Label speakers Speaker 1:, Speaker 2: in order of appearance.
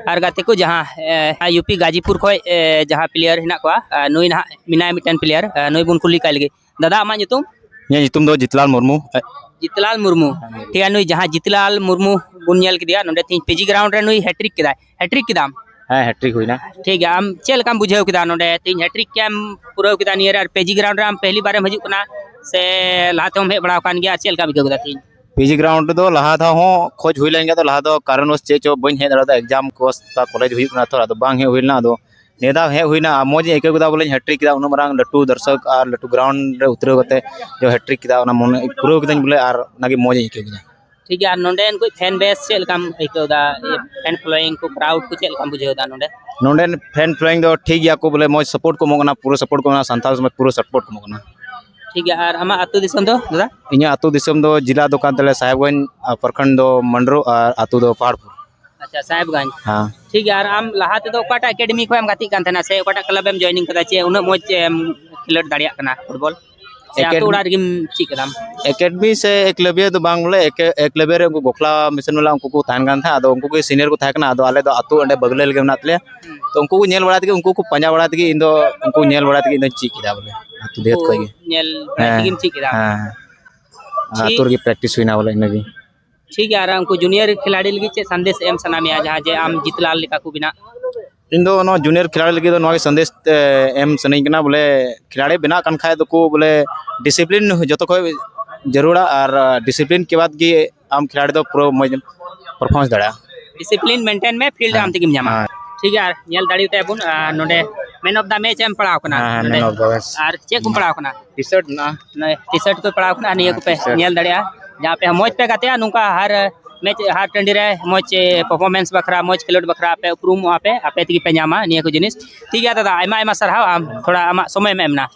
Speaker 1: और गाते को जहाँ यूपी गाजीपुर खो जहाँ प्लेयर हिना को नुई ना मिनाय मिटन प्लेयर नुई बुन कुली काल दादा आमा nyutum
Speaker 2: nyutum do Jitlaal Murmu
Speaker 1: जितलाल Murmu ठीक है नुई जहाँ जितलाल मुर्मू बुन नेल किदिया नोंडे तीन पीजी ग्राउंड रे नुई हैट्रिक किदाम
Speaker 2: हाँ हैट्रिक हुई ना
Speaker 1: ठीक है आम चेल काम बुझेव किदा नोंडे तीन हैट्रिक कैम पूरा किदा नियर और पेजी ग्राउंड रे आम पहली बार हजू कना से लाते हम हे बड़ा कान गया चेल का बिगो किदा तीन
Speaker 2: पीजी ग्राउंड दो लहा था हो खोज हुई लेंगे तो लहा दो कारणवश चे चो बन हे दड़ा एग्जाम को कॉलेज हुई ना तो बांग हे हुई ना दो नेदा हे हुई ना मौज एके गुदा बोले हैट्रिक किदा उन मरांग लटू दर्शक और लटू ग्राउंड रे उतरे गते जो हैट्रिक किदा उना मन पूरा किदा बोले और नागे मौज एके गुदा
Speaker 1: ठीक है नोंडे को फैन बेस चेल काम एकोदा फैन फॉलोइंग को क्राउड को चेल काम बुझेवदा नोंडे
Speaker 2: नोंडे फैन फॉलोइंग दो ठीक या को बोले मौज सपोर्ट को मोगना पूरा सपोर्ट को संताल में पूरा सपोर्ट को मोगना
Speaker 1: ठीक है और आमा अतु दिसम दो दादा
Speaker 2: इन्या अतु दिसम दो जिला दुकान तले साहेबगंज प्रखंड दो मंडरो और अतु दो पहाड़पुर
Speaker 1: अच्छा साहेबगंज
Speaker 2: हाँ
Speaker 1: ठीक है और आम लहाते दो ओकाटा एकेडमी को हम गाती कान थना से ओकाटा क्लब एम जॉइनिंग कदा चे उना मोज खिलट दाड़िया कना फुटबॉल से अतु उड़ा रिम ची कदम
Speaker 2: एकेडमी से एकलव्य तो बांग बोले एकलव्य रे उनको गोखला मिशन वाला उनको को तान गान था अदो उनको के सीनियर को था कना अदो आले दो अतु अंडे बगले लगे ना तले तो उनको को नेल बड़ा के उनको को पंजा बड़ा के इंदो उनको नेल बड़ा के इंदो ची किदा बोले अतु देत को
Speaker 1: नेल प्रैक्टिस ची कदा
Speaker 2: हां अतुर की प्रैक्टिस हुई ना बोले इनगी
Speaker 1: ठीक है और हमको जूनियर खिलाड़ी लगी चे संदेश एम सनामिया जहां जे आम जितलाल लिका को बिना
Speaker 2: इंदो नो जूनियर खिलाड़ी लगी तो नो संदेश एम सनई कना बोले खिलाड़ी बिना कन खाए तो को बोले डिसिप्लिन जतो को जरूरा और डिसिप्लिन के बाद की आम खिलाड़ी तो प्रो परफॉर्मेंस दड़ा
Speaker 1: डिसिप्लिन मेंटेन में फील्ड आम तक जामा ठीक है नेल दाड़ी ते बुन नोडे मैन ऑफ द मैच एम पड़ाव कना
Speaker 2: मैन ऑफ द मैच
Speaker 1: और चेक को पड़ाव कना
Speaker 2: टी-शर्ट ना
Speaker 1: टी-शर्ट को पड़ाव कना निया को पे नेल दाड़िया जहाँ पे मौज पे गाते नुका हर मैच हर टंडी रे मौज परफॉर्मेंस बखरा मौज खेलोड बखरा पे उपरूम आपे तगी पे जामा निया को जिनिस ठीक है दादा आयमा आयमा सरहाव आम थोड़ा आमा समय में एमना।